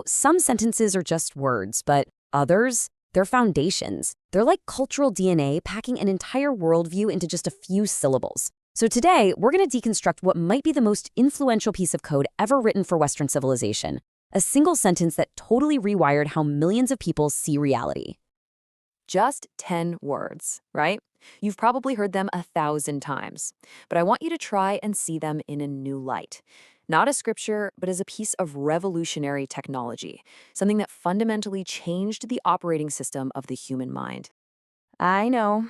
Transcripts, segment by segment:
Some sentences are just words, but others, they're foundations. They're like cultural DNA packing an entire worldview into just a few syllables. So today, we're going to deconstruct what might be the most influential piece of code ever written for Western civilization. A single sentence that totally rewired how millions of people see reality. Just 10 words, right? You've probably heard them 1,000 times, but I want you to try and see them in a new light. Not as scripture, but as a piece of revolutionary technology, something that fundamentally changed the operating system of the human mind. I know,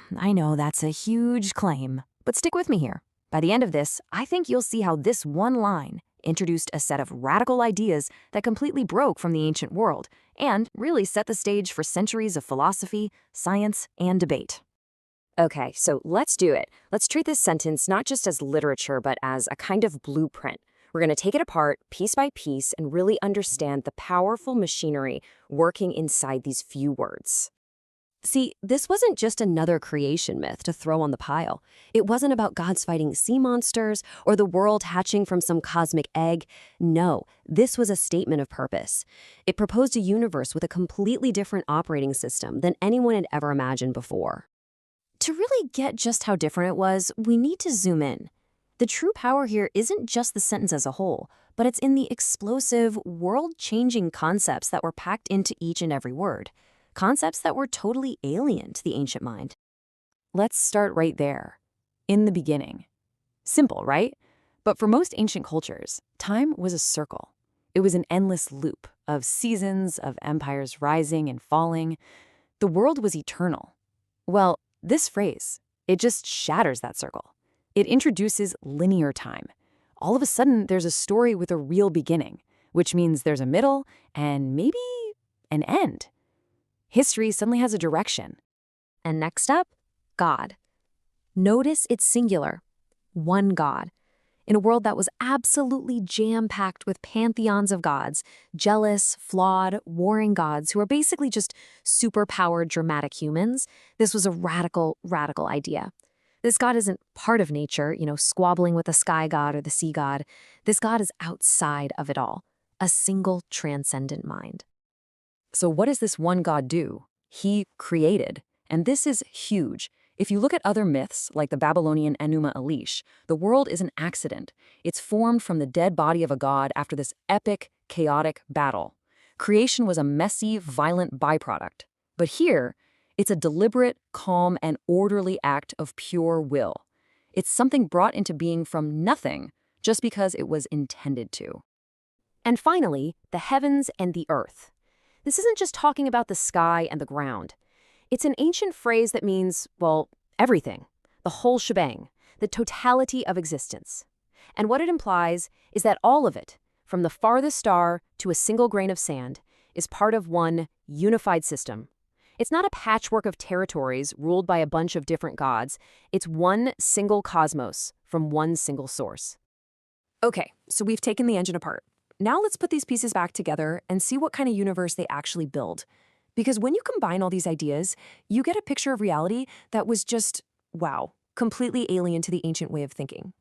that's a huge claim. But stick with me here. By the end of this, I think you'll see how this one line introduced a set of radical ideas that completely broke from the ancient world and really set the stage for centuries of philosophy, science, and debate. Okay, so let's do it. Let's treat this sentence not just as literature, but as a kind of blueprint. We're going to take it apart piece by piece and really understand the powerful machinery working inside these few words. See, this wasn't just another creation myth to throw on the pile. It wasn't about gods fighting sea monsters or the world hatching from some cosmic egg. No, this was a statement of purpose. It proposed a universe with a completely different operating system than anyone had ever imagined before. To really get just how different it was, we need to zoom in. The true power here isn't just the sentence as a whole, but it's in the explosive, world-changing concepts that were packed into each and every word. Concepts that were totally alien to the ancient mind. Let's start right there, in the beginning. Simple, right? But for most ancient cultures, time was a circle. It was an endless loop of seasons, of empires rising and falling. The world was eternal. Well, this phrase, it just shatters that circle. It introduces linear time. All of a sudden, there's a story with a real beginning, which means there's a middle and maybe an end. History suddenly has a direction. And next up, God. Notice it's singular. One God. In a world that was absolutely jam-packed with pantheons of gods, jealous, flawed, warring gods who are basically just super-powered, dramatic humans, this was a radical, radical idea. This God isn't part of nature, squabbling with the sky god or the sea god. This God is outside of it all, a single transcendent mind. So what does this one God do? He created. And this is huge. If you look at other myths, like the Babylonian Enuma Elish, the world is an accident. It's formed from the dead body of a god after this epic, chaotic battle. Creation was a messy, violent byproduct. But here, it's a deliberate, calm, and orderly act of pure will. It's something brought into being from nothing, just because it was intended to. And finally, the heavens and the earth. This isn't just talking about the sky and the ground. It's an ancient phrase that means, well, everything, the whole shebang, the totality of existence. And what it implies is that all of it, from the farthest star to a single grain of sand, is part of one unified system. It's not a patchwork of territories ruled by a bunch of different gods. It's one single cosmos from one single source. Okay, so we've taken the engine apart. Now let's put these pieces back together and see what kind of universe they actually build. Because when you combine all these ideas, you get a picture of reality that was just, wow, completely alien to the ancient way of thinking.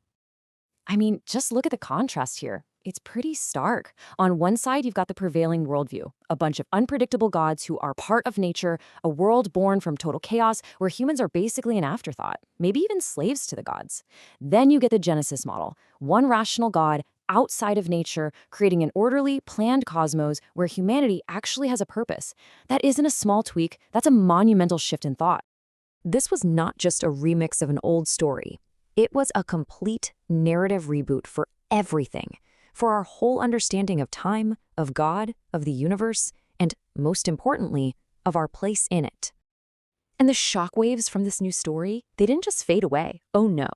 I mean, just look at the contrast here. It's pretty stark. On one side, you've got the prevailing worldview, a bunch of unpredictable gods who are part of nature, a world born from total chaos where humans are basically an afterthought, maybe even slaves to the gods. Then you get the Genesis model, one rational god outside of nature, creating an orderly, planned cosmos where humanity actually has a purpose. That isn't a small tweak, that's a monumental shift in thought. This was not just a remix of an old story. It was a complete narrative reboot for everything, for our whole understanding of time, of God, of the universe, and, most importantly, of our place in it. And the shockwaves from this new story, they didn't just fade away. Oh no,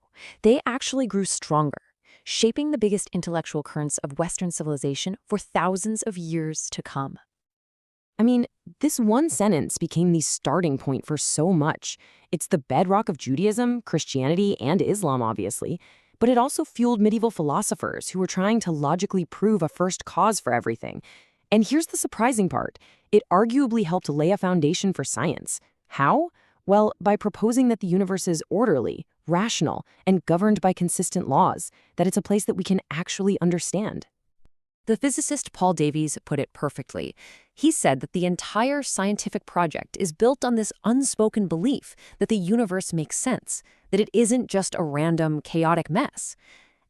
they actually grew stronger, shaping the biggest intellectual currents of Western civilization for thousands of years to come. I mean, this one sentence became the starting point for so much. It's the bedrock of Judaism, Christianity, and Islam, obviously, but it also fueled medieval philosophers who were trying to logically prove a first cause for everything. And here's the surprising part. It arguably helped lay a foundation for science. How? Well, by proposing that the universe is orderly, rational, and governed by consistent laws, that it's a place that we can actually understand. The physicist Paul Davies put it perfectly. He said that the entire scientific project is built on this unspoken belief that the universe makes sense, that it isn't just a random, chaotic mess.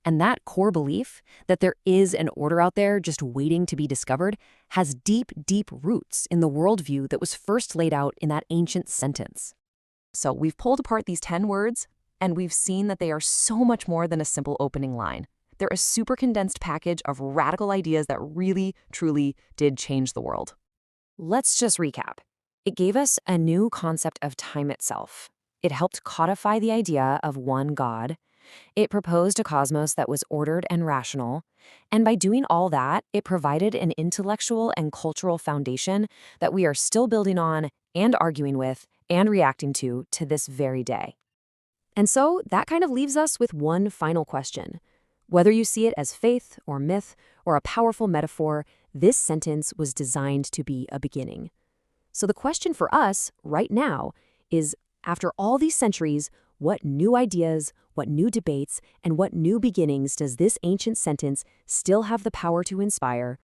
And that core belief, that there is an order out there just waiting to be discovered, has deep, deep roots in the worldview that was first laid out in that ancient sentence. So we've pulled apart these 10 words, and we've seen that they are so much more than a simple opening line. They're a super condensed package of radical ideas that really, truly did change the world. Let's just recap. It gave us a new concept of time itself. It helped codify the idea of one God. It proposed a cosmos that was ordered and rational. And by doing all that, it provided an intellectual and cultural foundation that we are still building on and arguing with and reacting to this very day. And so that kind of leaves us with one final question. Whether you see it as faith or myth or a powerful metaphor, this sentence was designed to be a beginning. So the question for us right now is, after all these centuries, what new ideas, what new debates, and what new beginnings does this ancient sentence still have the power to inspire